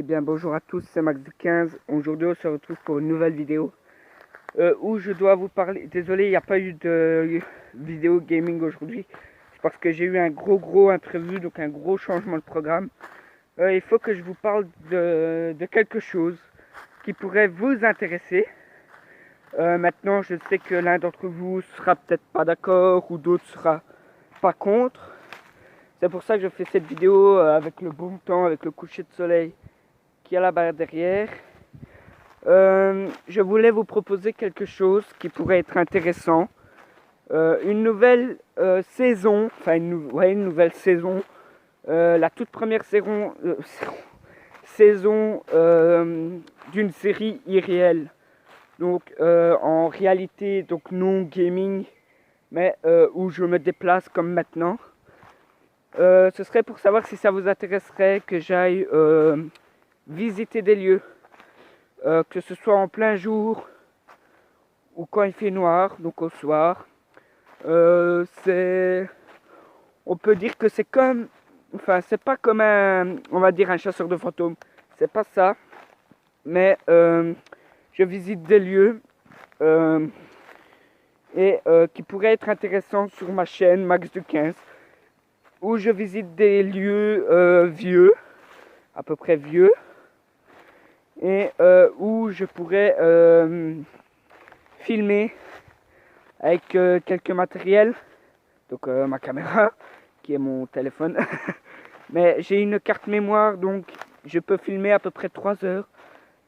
bien bonjour à tous, c'est Max du 15. Aujourd'hui on se retrouve pour une nouvelle vidéo où je dois vous parler. Désolé, il n'y a pas eu de vidéo gaming aujourd'hui. C'est parce que j'ai eu un gros imprévu, donc un gros changement de programme. Il faut que je vous parle de quelque chose qui pourrait vous intéresser. Maintenant, je sais que l'un d'entre vous sera peut-être pas d'accord ou d'autres sera pas contre. C'est pour ça que je fais cette vidéo avec le bon temps, avec le coucher de soleil qui est là-bas derrière. Je voulais vous proposer quelque chose qui pourrait être intéressant. Une nouvelle saison, enfin une nouvelle saison. La toute première saison d'une série irréelle. Donc en réalité, donc non gaming, mais où je me déplace comme maintenant. Ce serait pour savoir si ça vous intéresserait que j'aille visiter des lieux, que ce soit en plein jour ou quand il fait noir, donc au soir. On peut dire que c'est comme, enfin c'est pas comme on va dire un chasseur de fantômes, c'est pas ça, mais je visite des lieux qui pourraient être intéressants sur ma chaîne Max du 15, où je visite des lieux vieux, à peu près vieux, et où je pourrais filmer avec quelques matériels, donc ma caméra qui est mon téléphone, mais j'ai une carte mémoire, donc je peux filmer à peu près 3 heures.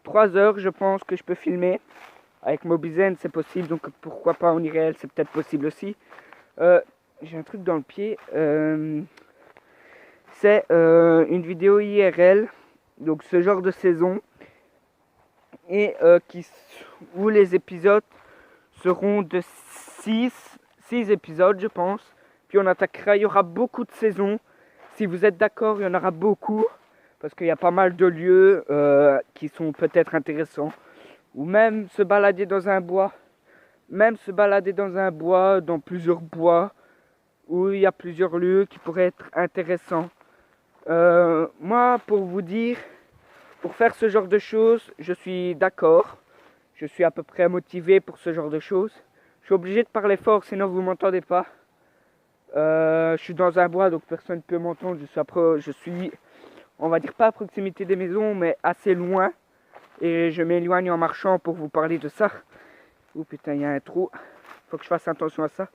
3 heures, je pense que je peux filmer. Avec Mobizen c'est possible, donc pourquoi pas en IRL, c'est peut-être possible aussi. J'ai un truc dans le pied. C'est une vidéo IRL, donc ce genre de saison, et où les épisodes seront de 6 épisodes, je pense. Puis on attaquera, il y aura beaucoup de saisons. Si vous êtes d'accord, il y en aura beaucoup, parce qu'il y a pas mal de lieux qui sont peut-être intéressants. Ou même se balader dans un bois. Dans plusieurs bois, où il y a plusieurs lieux qui pourraient être intéressants. Moi, pour vous dire, pour faire ce genre de choses, je suis d'accord. Je suis à peu près motivé pour ce genre de choses. Je suis obligé de parler fort, sinon vous m'entendez pas. Je suis dans un bois, donc personne ne peut m'entendre. Je suis, on va dire pas à proximité des maisons, mais assez loin. Et je m'éloigne en marchant pour vous parler de ça. Oh putain, il y a un trou. Faut que je fasse attention à ça.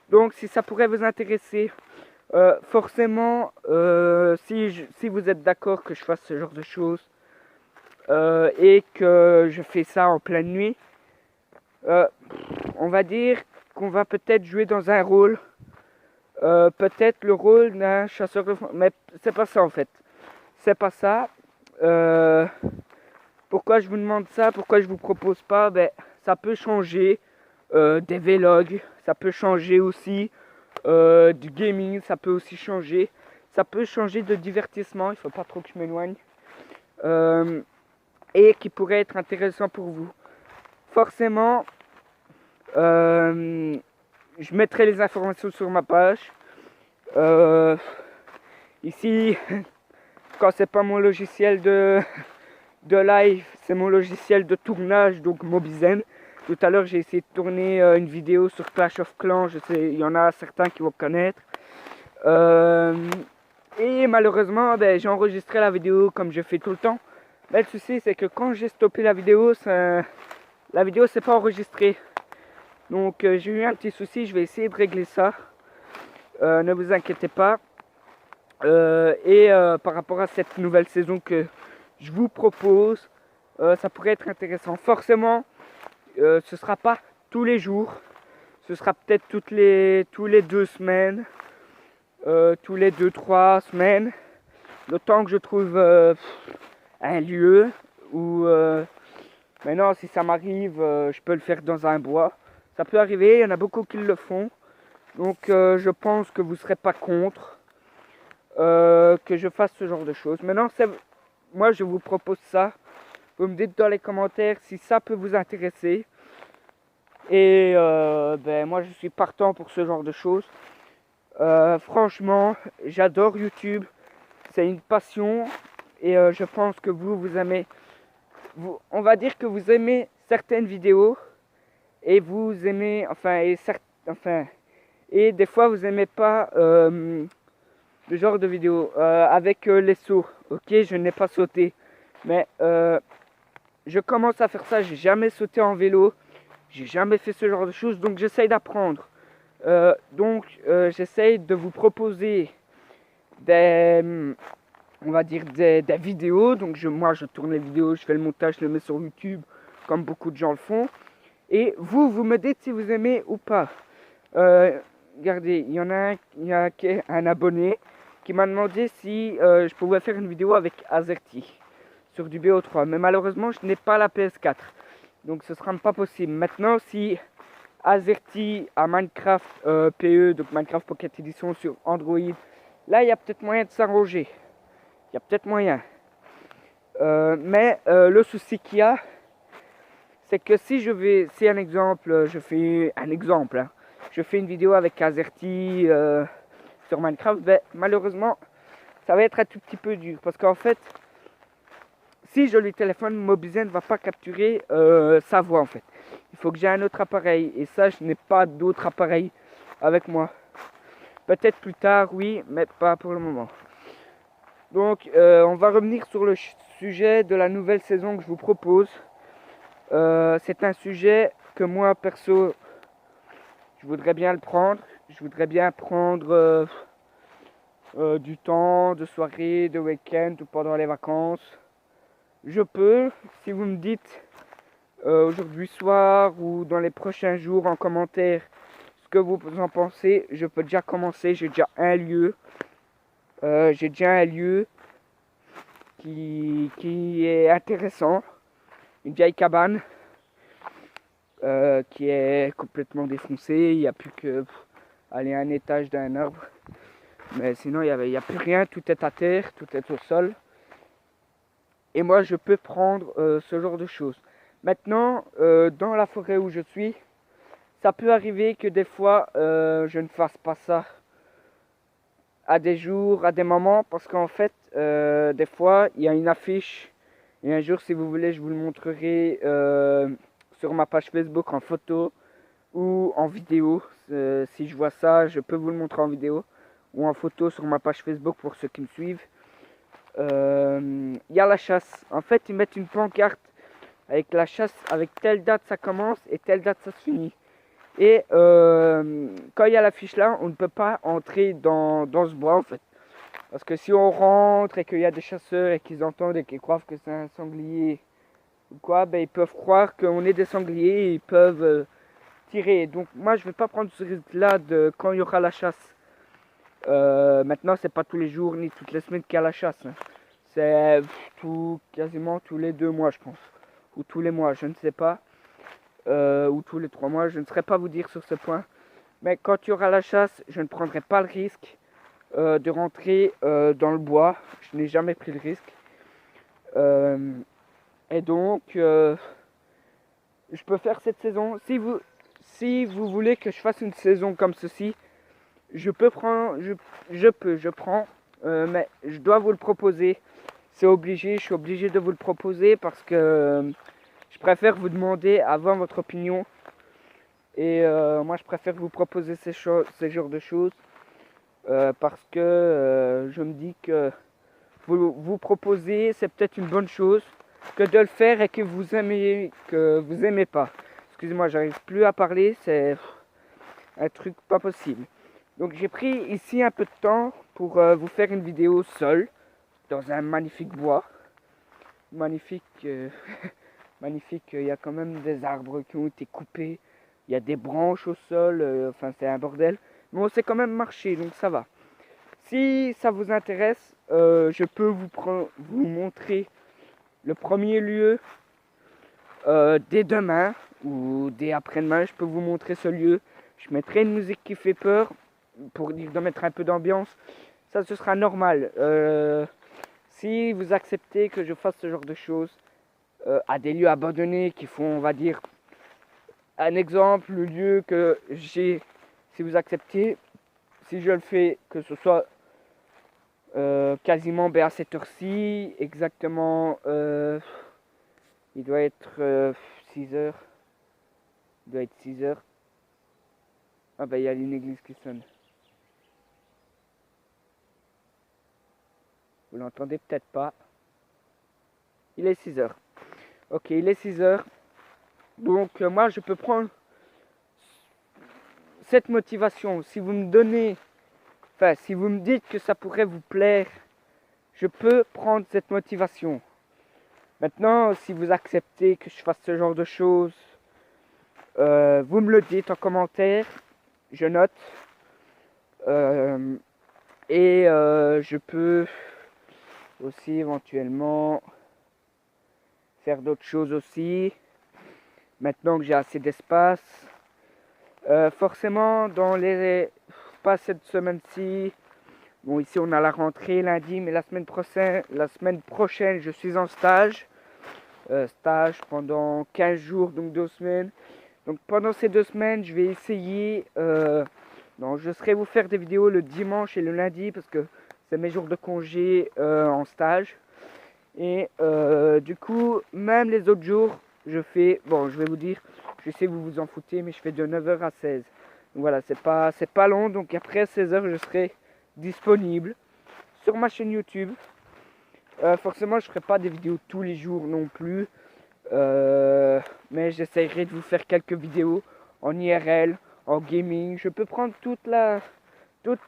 Donc, si ça pourrait vous intéresser, forcément, si vous êtes d'accord que je fasse ce genre de choses et que je fais ça en pleine nuit, on va dire qu'on va peut-être jouer dans un rôle, peut-être le rôle d'un chasseur de fantômes, mais c'est pas ça en fait. C'est pas ça. Pourquoi je vous demande ça? Pourquoi je vous propose pas? Ben, ça peut changer des vlogs, ça peut changer aussi du gaming, ça peut aussi changer. Ça peut changer de divertissement, il faut pas trop que je m'éloigne. Et qui pourrait être intéressant pour vous. Forcément, je mettrai les informations sur ma page. Ici, quand c'est pas mon logiciel de live, c'est mon logiciel de tournage, donc Mobizen. Tout à l'heure, j'ai essayé de tourner une vidéo sur Clash of Clans. Je sais, il y en a certains qui vont connaître. Et malheureusement, ben, j'ai enregistré la vidéo comme je fais tout le temps. Mais le souci, c'est que quand j'ai stoppé la vidéo s'est pas enregistrée. Donc, j'ai eu un petit souci. Je vais essayer de régler ça. Ne vous inquiétez pas. Par rapport à cette nouvelle saison que je vous propose, ça pourrait être intéressant. Forcément, ce sera pas tous les jours, ce sera peut-être tous les 2 semaines, tous les 2-3 semaines, le temps que je trouve un lieu où maintenant si ça m'arrive, je peux le faire dans un bois. Ça peut arriver, il y en a beaucoup qui le font, donc je pense que vous serez pas contre que je fasse ce genre de choses. Maintenant, moi je vous propose ça. Vous me dites dans les commentaires si ça peut vous intéresser. Et ben, moi je suis partant pour ce genre de choses. Franchement, j'adore YouTube. C'est une passion. et je pense que vous aimez, on va dire que vous aimez certaines vidéos et vous aimez, et des fois vous aimez pas le genre de vidéo avec les sauts. Ok, je n'ai pas sauté, mais je commence à faire ça. J'ai jamais sauté en vélo, j'ai jamais fait ce genre de choses, donc j'essaye d'apprendre. J'essaye de vous proposer des, on va dire des vidéos. Donc moi je tourne les vidéos, je fais le montage, je les mets sur YouTube comme beaucoup de gens le font. Et vous me dites si vous aimez ou pas. Regardez, il y a un abonné qui m'a demandé si je pouvais faire une vidéo avec Azerty sur du BO3. Mais malheureusement, je n'ai pas la PS4. Donc ce sera pas possible. Maintenant, si Azerty a Minecraft PE, donc Minecraft Pocket Edition sur Android, là, il y a peut-être moyen de s'arranger. Il y a peut-être moyen. Le souci qu'il y a, c'est que si un exemple, je fais un exemple, hein, je fais une vidéo avec Azerty sur Minecraft, ben, malheureusement, ça va être un tout petit peu dur. Parce qu'en fait, si je lui téléphone, Mobizen ne va pas capturer sa voix en fait. Il faut que j'ai un autre appareil. Et ça, je n'ai pas d'autre appareil avec moi. Peut-être plus tard, oui, mais pas pour le moment. Donc, on va revenir sur le sujet de la nouvelle saison que je vous propose. C'est un sujet que moi, perso, je voudrais bien le prendre. Je voudrais bien prendre du temps, de soirée, de week-end ou pendant les vacances. Je peux, si vous me dites aujourd'hui soir ou dans les prochains jours en commentaire ce que vous en pensez, je peux déjà commencer. J'ai déjà un lieu. Qui est intéressant. Une vieille cabane qui est complètement défoncée. Il n'y a plus que aller un étage d'un arbre. Mais sinon, il y a plus rien. Tout est à terre, tout est au sol. Et moi, je peux prendre ce genre de choses. Maintenant, dans la forêt où je suis, ça peut arriver que des fois, je ne fasse pas ça à des jours, à des moments, parce qu'en fait, des fois, il y a une affiche. Et un jour, si vous voulez, je vous le montrerai sur ma page Facebook en photo ou en vidéo. Si je vois ça, je peux vous le montrer en vidéo ou en photo sur ma page Facebook pour ceux qui me suivent. Il y a la chasse. En fait, ils mettent une pancarte avec la chasse, avec telle date ça commence et telle date ça se finit. Et quand il y a l'affiche là, on ne peut pas entrer dans ce bois en fait. Parce que si on rentre et qu'il y a des chasseurs et qu'ils entendent et qu'ils croient que c'est un sanglier ou quoi, ben ils peuvent croire qu'on est des sangliers et ils peuvent tirer. Donc moi je vais pas prendre ce risque là de quand il y aura la chasse. Maintenant c'est pas tous les jours ni toutes les semaines qu'il y a la chasse. Hein. C'est quasiment tous les 2 mois je pense. Ou tous les mois, je ne sais pas. Ou tous les 3 mois, je ne saurais pas vous dire sur ce point. Mais quand il y aura la chasse, je ne prendrai pas le risque de rentrer dans le bois. Je n'ai jamais pris le risque. Et donc, je peux faire cette saison. Si vous voulez que je fasse une saison comme ceci, je prends, mais je dois vous le proposer. C'est obligé, je suis obligé de vous le proposer parce que je préfère vous demander avant votre opinion. Et moi, je préfère vous proposer ces genres de choses parce que je me dis que vous proposer, c'est peut-être une bonne chose que de le faire et que vous aimez pas. Excusez-moi, j'arrive plus à parler, c'est un truc pas possible. Donc j'ai pris ici un peu de temps pour vous faire une vidéo seule dans un magnifique bois. Magnifique, magnifique. Il y a quand même des arbres qui ont été coupés. Il y a des branches au sol. Enfin, c'est un bordel. Mais on sait quand même marcher, donc ça va. Si ça vous intéresse, je peux vous montrer le premier lieu dès demain ou dès après-demain. Je peux vous montrer ce lieu. Je mettrai une musique qui fait peur pour dire de mettre un peu d'ambiance. Ça, ce sera normal. Si vous acceptez que je fasse ce genre de choses à des lieux abandonnés qui font, on va dire, un exemple, le lieu que j'ai, si vous acceptez, si je le fais, que ce soit quasiment à cette heure-ci, exactement, il doit être 6 heures. Il doit être 6 heures. Ah bah il y a une église qui sonne. Vous l'entendez peut-être pas. Il est 6 heures. Ok, il est 6 heures. Donc moi je peux prendre cette motivation. Si vous me donnez, enfin si vous me dites que ça pourrait vous plaire, je peux prendre cette motivation. Maintenant, si vous acceptez que je fasse ce genre de choses, vous me le dites en commentaire, je note. Et je peux aussi éventuellement faire d'autres choses aussi. Maintenant que j'ai assez d'espace. Forcément, pas cette semaine-ci. Bon, ici on a la rentrée lundi, mais la semaine prochaine, je suis en stage. Stage pendant 15 jours, donc 2 semaines. Donc pendant ces 2 semaines, je vais essayer... non, je serai vous faire des vidéos le dimanche et le lundi parce que c'est mes jours de congé en stage. Et du coup, même les autres jours, je fais... Bon, je vais vous dire, je sais que vous vous en foutez, mais je fais de 9h à 16. Donc voilà, c'est pas long. Donc après 16h, je serai disponible sur ma chaîne YouTube. Forcément, je ne ferai pas des vidéos tous les jours non plus. Mais j'essaierai de vous faire quelques vidéos en IRL, en gaming. Je peux prendre toutes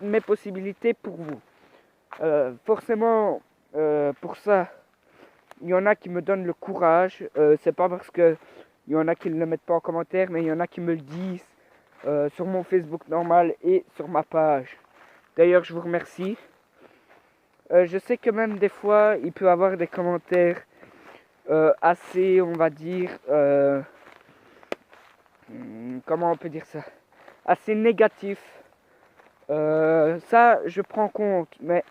mes possibilités pour vous. Forcément, pour ça, il y en a qui me donnent le courage. C'est pas parce que il y en a qui ne le mettent pas en commentaire, mais il y en a qui me le disent sur mon Facebook normal et sur ma page. D'ailleurs, je vous remercie. Je sais que même des fois, il peut y avoir des commentaires assez, on va dire, comment on peut dire ça, assez négatifs. Ça, je prends compte, mais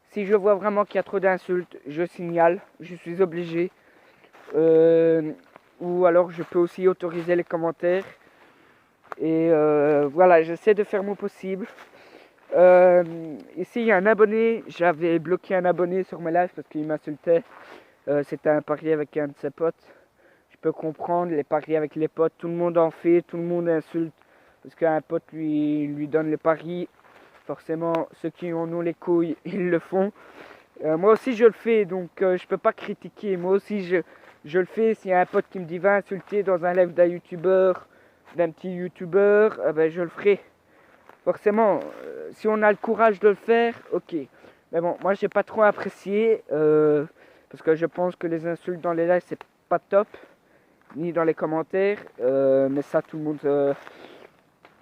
si je vois vraiment qu'il y a trop d'insultes, je signale, je suis obligé. Ou alors, je peux aussi autoriser les commentaires. Et voilà, j'essaie de faire mon possible. Ici, il y a un abonné. J'avais bloqué un abonné sur mes lives parce qu'il m'insultait. C'était un pari avec un de ses potes. Je peux comprendre, les paris avec les potes, tout le monde en fait, tout le monde insulte. Parce qu'un pote lui donne les paris. Forcément, ceux qui en ont les couilles, ils le font. Moi aussi, je le fais, donc je peux pas critiquer. Moi aussi, je le fais. S'il y a un pote qui me dit va insulter dans un live d'un youtubeur, d'un petit youtubeur, ben, je le ferai. Forcément, si on a le courage de le faire, ok. Mais bon, moi j'ai pas trop apprécié parce que je pense que les insultes dans les lives c'est pas top, ni dans les commentaires. Mais ça, tout le monde,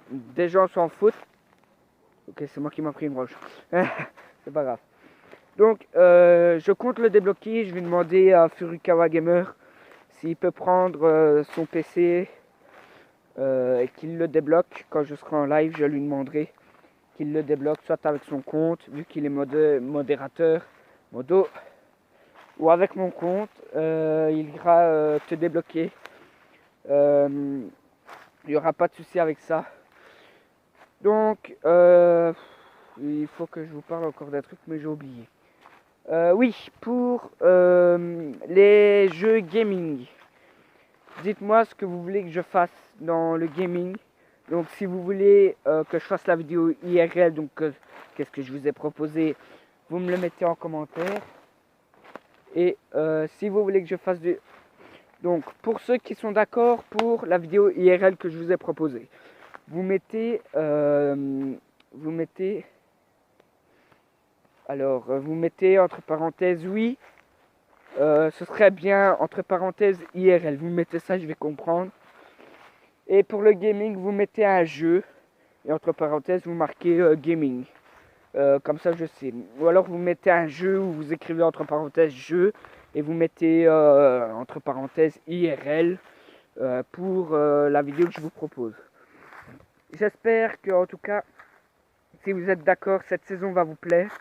des gens s'en foutent. Ok, c'est moi qui m'ai pris une roche. C'est pas grave. Donc, je compte le débloquer. Je vais demander à Furukawa Gamer s'il peut prendre son PC et qu'il le débloque. Quand je serai en live, je lui demanderai qu'il le débloque, soit avec son compte, vu qu'il est modérateur, modo, ou avec mon compte, il ira te débloquer. Il n'y aura pas de souci avec ça. Donc, il faut que je vous parle encore d'un truc, mais j'ai oublié. Oui, pour les jeux gaming. Dites-moi ce que vous voulez que je fasse dans le gaming. Donc si vous voulez que je fasse la vidéo IRL, donc qu'est-ce que je vous ai proposé, vous me le mettez en commentaire. Et si vous voulez que je fasse du... Donc pour ceux qui sont d'accord pour la vidéo IRL que je vous ai proposée, vous mettez... vous mettez entre parenthèses oui. Ce serait bien entre parenthèses IRL. Vous mettez ça, je vais comprendre. Et pour le gaming, vous mettez un jeu. Et entre parenthèses, vous marquez gaming. Comme ça, je sais. Ou alors, vous mettez un jeu où vous écrivez entre parenthèses jeu. Et vous mettez entre parenthèses IRL pour la vidéo que je vous propose. J'espère que, en tout cas, si vous êtes d'accord, cette saison va vous plaire.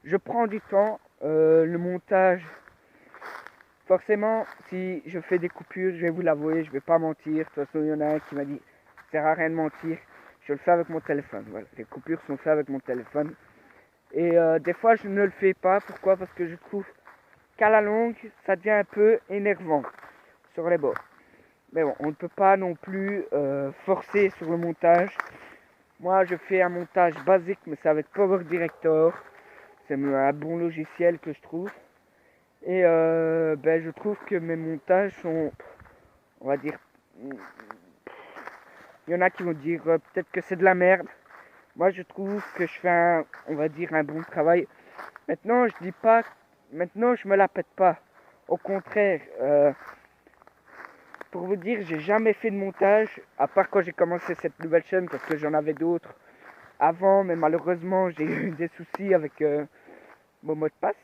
Je prends du temps. Le montage... Forcément, si je fais des coupures, je vais vous l'avouer, je vais pas mentir. De toute façon, il y en a un qui m'a dit, ça sert à rien de mentir. Je le fais avec mon téléphone. Voilà, les coupures sont faites avec mon téléphone. Et des fois, je ne le fais pas. Pourquoi? Parce que je trouve qu'à la longue, ça devient un peu énervant sur les bords. Mais bon, on ne peut pas non plus forcer sur le montage. Moi, je fais un montage basique, mais c'est avec Power Director. C'est un bon logiciel que je trouve. Et je trouve que mes montages sont, on va dire, il y en a qui vont dire peut-être que c'est de la merde. Moi, je trouve que je fais on va dire, un bon travail. Maintenant, je dis pas, maintenant, je me la pète pas. Au contraire, pour vous dire, j'ai jamais fait de montage, à part quand j'ai commencé cette nouvelle chaîne, parce que j'en avais d'autres avant, mais malheureusement, j'ai eu des soucis avec mon mot de passe.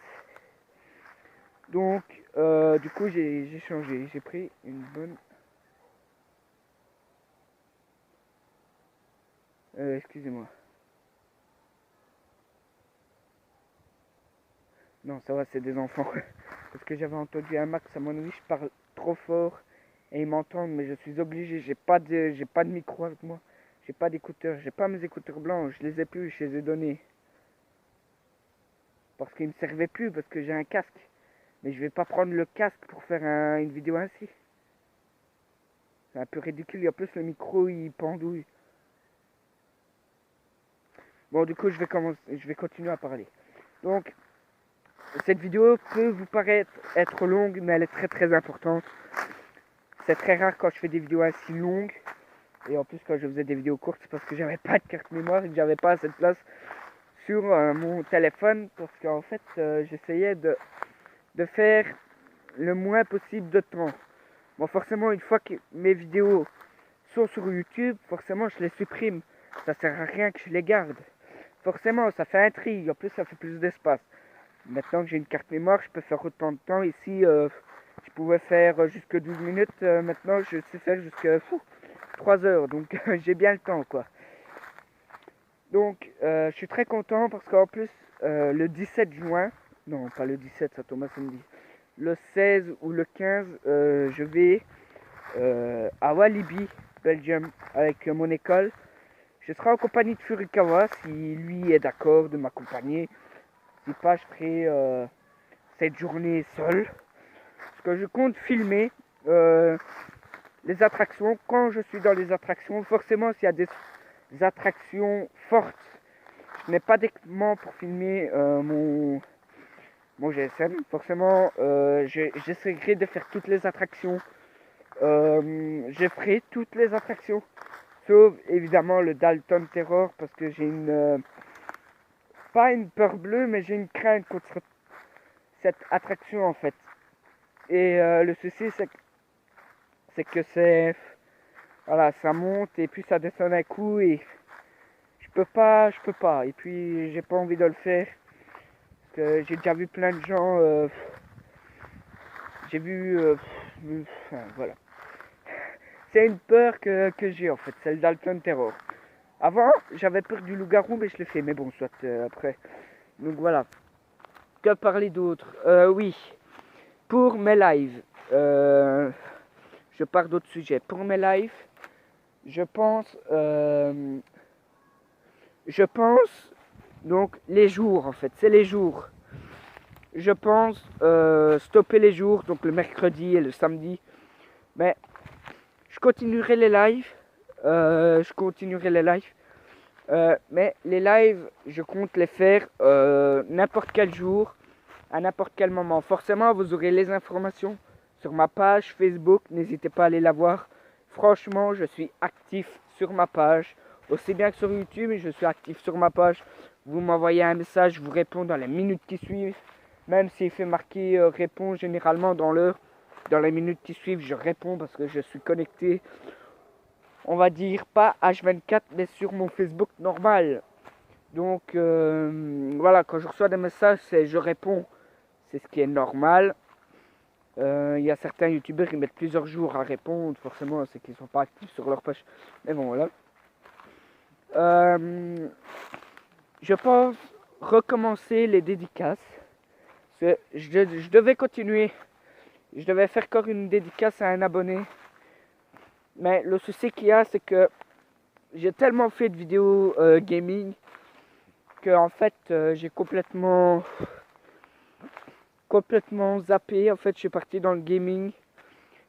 Donc, du coup, j'ai changé. J'ai pris une bonne... excusez-moi. Non, ça va, c'est des enfants. Parce que j'avais entendu un max à mon avis, je parle trop fort et ils m'entendent, mais je suis obligé. J'ai pas de micro avec moi. J'ai pas d'écouteurs. J'ai pas mes écouteurs blancs. Je les ai plus. Je les ai donnés. Parce qu'ils me servaient plus parce que j'ai un casque. Mais je vais pas prendre le casque pour faire une vidéo ainsi. C'est un peu ridicule. Et en plus, le micro il pendouille. Bon, du coup, je vais continuer à parler. Donc, cette vidéo peut vous paraître être longue, mais elle est très très importante. C'est très rare quand je fais des vidéos ainsi longues. Et en plus, quand je faisais des vidéos courtes, c'est parce que j'avais pas de carte mémoire et que j'avais pas assez de place sur mon téléphone. Parce qu'en fait, j'essayais de faire le moins possible de temps. Bon, forcément, une fois que mes vidéos sont sur YouTube, forcément, je les supprime. Ça sert à rien que je les garde. Forcément, ça fait un tri. En plus, ça fait plus d'espace. Maintenant que j'ai une carte mémoire, je peux faire autant de temps. Ici, je pouvais faire jusque 12 minutes. Maintenant, je sais faire jusqu'à 3 heures. Donc, j'ai bien le temps, quoi. Donc, je suis très content parce qu'en plus, le 17 juin, non, pas le 17, ça tombe à samedi, le 16 ou le 15, je vais à Walibi, Belgium, avec mon école. Je serai en compagnie de Furukawa si lui est d'accord de m'accompagner. Si pas, je ferai cette journée seul. Parce que je compte filmer les attractions. Quand je suis dans les attractions, forcément, s'il y a des attractions fortes, je n'ai pas d'équipement pour filmer mon GSM. Forcément, j'essaierai de faire toutes les attractions. Je ferai toutes les attractions. Sauf évidemment le Dalton Terror parce que j'ai pas une peur bleue, mais j'ai une crainte contre cette attraction en fait. Et le souci c'est que voilà, ça monte et puis ça descend d'un coup et je peux pas. Et puis j'ai pas envie de le faire parce que j'ai déjà vu plein de gens, j'ai vu, enfin, voilà. C'est une peur que j'ai en fait, c'est le Dalton Terror. Avant, j'avais peur du loup-garou, mais je l'ai fait. Mais bon, soit après. Donc voilà. Que parler d'autre? Oui. Pour mes lives, je pars d'autres sujets. Pour mes lives, je pense, donc les jours en fait, c'est les jours. Je pense stopper les jours, donc le mercredi et le samedi. Mais je continuerai les lives. Mais les lives, je compte les faire n'importe quel jour, à n'importe quel moment. Forcément, vous aurez les informations sur ma page Facebook. N'hésitez pas à aller la voir. Franchement, je suis actif sur ma page. Aussi bien que sur YouTube, je suis actif sur ma page. Vous m'envoyez un message, je vous réponds dans les minutes qui suivent. Même s'il fait marquer répond généralement dans l'heure. Dans les minutes qui suivent, je réponds parce que je suis connecté. On va dire pas H24 mais sur mon Facebook normal. Donc voilà, quand je reçois des messages, je réponds. C'est ce qui est normal. Il y a certains youtubeurs qui mettent plusieurs jours à répondre. Forcément, c'est qu'ils ne sont pas actifs sur leur page. Mais bon, voilà. Je pense recommencer les dédicaces. Je devais continuer. Je devais faire encore une dédicace à un abonné. Mais le souci qu'il y a, c'est que j'ai tellement fait de vidéos gaming que en fait j'ai complètement zappé. En fait, je suis parti dans le gaming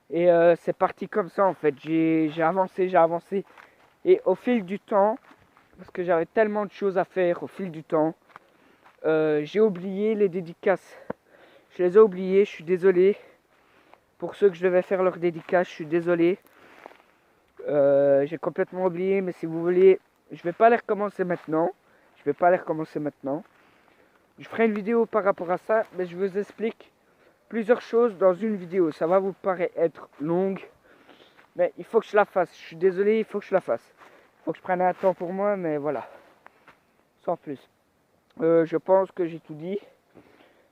et c'est parti comme ça. En fait, j'ai avancé et au fil du temps, parce que j'avais tellement de choses à faire au fil du temps, j'ai oublié les dédicaces. Je les ai oubliées, je suis désolé. Pour ceux que je devais faire leurs dédicaces, je suis désolé. J'ai complètement oublié, mais si vous voulez, je vais pas les recommencer maintenant. Je vais pas les recommencer maintenant. Je ferai une vidéo par rapport à ça, mais je vous explique plusieurs choses dans une vidéo. Ça va vous paraître être longue, mais il faut que je la fasse. Je suis désolé, il faut que je la fasse. Il faut que je prenne un temps pour moi, mais voilà. Sans plus. Je pense que j'ai tout dit.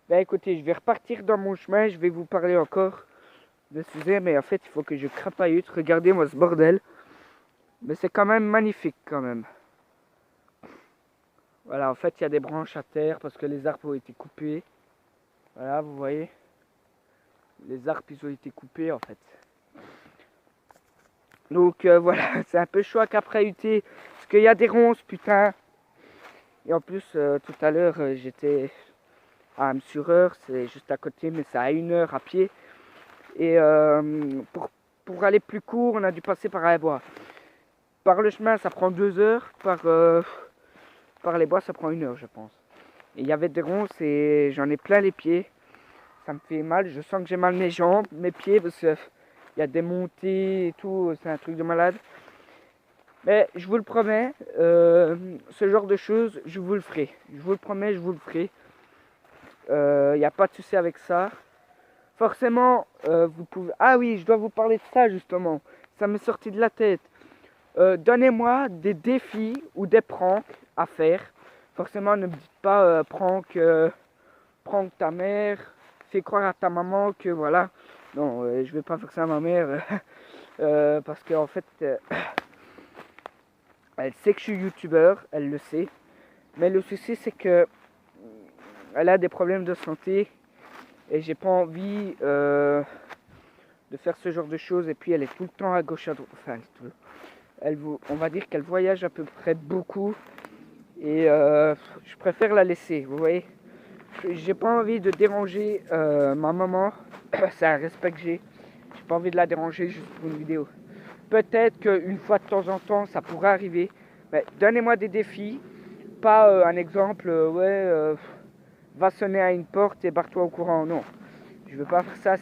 Ben écoutez, je vais repartir dans mon chemin. Je vais vous parler encore de ce sujet, mais en fait, il faut que je crapahute. Regardez-moi ce bordel. Mais c'est quand même magnifique, quand même. Voilà, en fait, il y a des branches à terre parce que les arbres ont été coupés. Voilà, vous voyez. Les arbres, ils ont été coupés, en fait. Donc, voilà, c'est un peu chaud à caprahuter. Parce qu'il y a des ronces, putain. Et en plus, tout à l'heure, j'étais à Amsureur. C'est juste à côté, mais c'est à 1 heure à pied. Et pour aller plus court, on a dû passer par un bois. Par le chemin, ça prend 2 heures. Par les bois, ça prend 1 heure, je pense. Et il y avait des ronces et j'en ai plein les pieds. Ça me fait mal. Je sens que j'ai mal mes jambes, mes pieds, parce qu'il y a des montées et tout. C'est un truc de malade. Mais je vous le promets, ce genre de choses, je vous le ferai. Je vous le promets, je vous le ferai. Il n'y a pas de souci avec ça. Forcément, vous pouvez... Ah oui, je dois vous parler de ça, justement. Ça m'est sorti de la tête. Donnez-moi des défis ou des pranks à faire. Forcément, ne me dites pas prank ta mère, fais croire à ta maman que voilà. Non, je vais pas faire ça à ma mère parce qu'en fait, elle sait que je suis youtubeur, elle le sait. Mais le souci, c'est que elle a des problèmes de santé et j'ai pas envie de faire ce genre de choses. Et puis, elle est tout le temps à gauche à droite. Enfin, on va dire qu'elle voyage à peu près beaucoup et je préfère la laisser, vous voyez. J'ai pas envie de déranger ma maman, c'est un respect que j'ai pas envie de la déranger juste pour une vidéo. Peut-être qu'une fois de temps en temps ça pourrait arriver, mais donnez-moi des défis, pas un exemple, va sonner à une porte et barre-toi au courant, non. Je veux pas faire ça,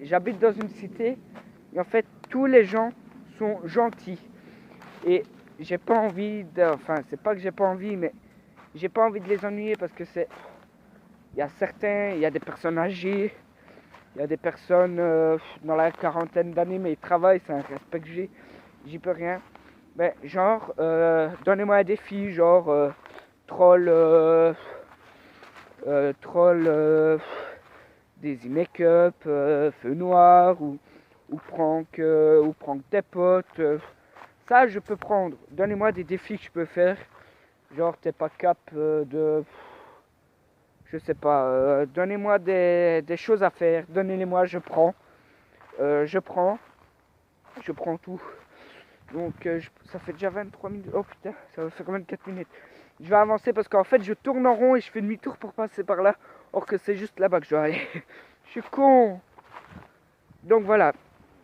j'habite dans une cité et en fait tous les gens sont gentils. Et j'ai pas envie enfin, c'est pas que j'ai pas envie, mais j'ai pas envie de les ennuyer parce que il y a des personnes âgées, il y a des personnes dans la quarantaine d'années, mais ils travaillent, c'est un respect que j'y peux rien. Mais genre, donnez-moi un défi, genre troll, des make-up, feu noir, ou prank tes potes. Ça, je peux prendre. Donnez-moi des défis que je peux faire. Genre, t'es pas cap de... Je sais pas. Donnez-moi des choses à faire. Donnez-les-moi, je prends. Je prends. Je prends tout. Donc, ça fait déjà 23 minutes. Oh putain, ça va faire 24 minutes. Je vais avancer parce qu'en fait, je tourne en rond et je fais demi-tour pour passer par là. Or que c'est juste là-bas que je dois aller. Je suis con. Donc voilà.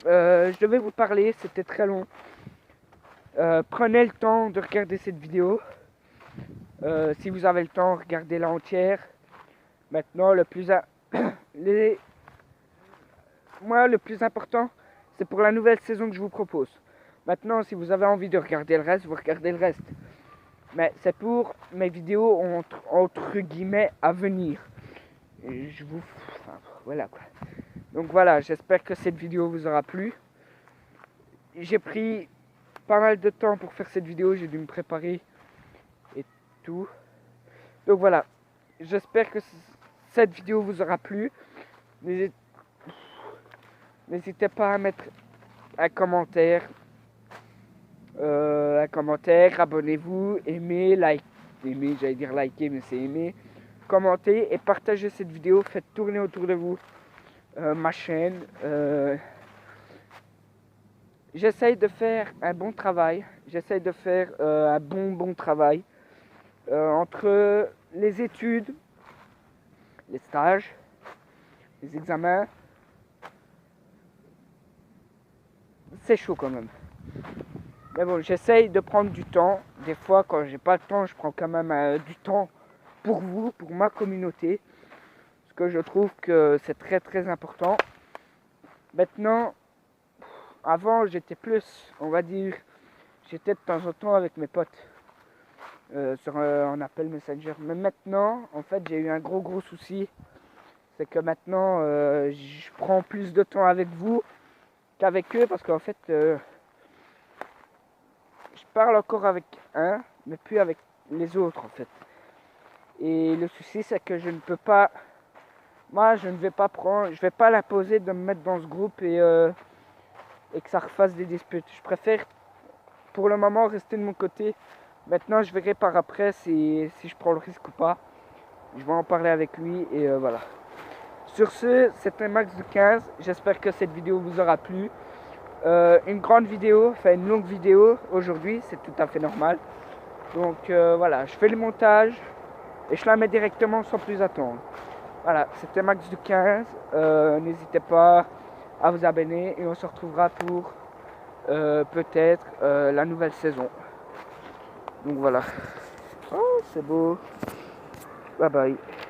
Je devais vous parler. C'était très long. Prenez le temps de regarder cette vidéo. Si vous avez le temps, regardez-la entière. Maintenant, moi, le plus important, c'est pour la nouvelle saison que je vous propose. Maintenant, si vous avez envie de regarder le reste, vous regardez le reste. Mais c'est pour mes vidéos entre guillemets à venir. Et enfin, voilà quoi. Donc voilà, j'espère que cette vidéo vous aura plu. J'ai pris pas mal de temps pour faire cette vidéo, j'ai dû me préparer et tout. Donc voilà, j'espère que cette vidéo vous aura plu. N'hésitez pas à mettre un commentaire, abonnez-vous, aimez, j'allais dire liker, mais c'est aimer, commentez et partagez cette vidéo, faites tourner autour de vous ma chaîne. J'essaye de faire un bon travail, j'essaye de faire un bon travail. Entre les études, les stages, les examens, c'est chaud quand même. Mais bon, j'essaye de prendre du temps. Des fois, quand j'ai pas le temps, je prends quand même du temps pour vous, pour ma communauté. Parce que je trouve que c'est très très important. Maintenant, avant, j'étais plus, on va dire, j'étais de temps en temps avec mes potes sur un appel Messenger. Mais maintenant, en fait, j'ai eu un gros souci. C'est que maintenant, je prends plus de temps avec vous qu'avec eux. Parce qu'en fait, je parle encore avec un, mais plus avec les autres en fait. Et le souci, c'est que je ne peux pas... Moi, je ne vais pas prendre... Je vais pas l'imposer de me mettre dans ce groupe et que ça refasse des disputes. Je préfère, pour le moment, rester de mon côté. Maintenant, je verrai par après si je prends le risque ou pas. Je vais en parler avec lui et voilà. Sur ce, c'était Max de 15. J'espère que cette vidéo vous aura plu. Une grande vidéo, enfin une longue vidéo aujourd'hui, c'est tout à fait normal. Donc voilà, je fais le montage et je la mets directement sans plus attendre. Voilà, c'était Max du 15. N'hésitez pas à vous abonner et on se retrouvera pour peut-être la nouvelle saison. Donc voilà. Oh, c'est beau. Bye bye.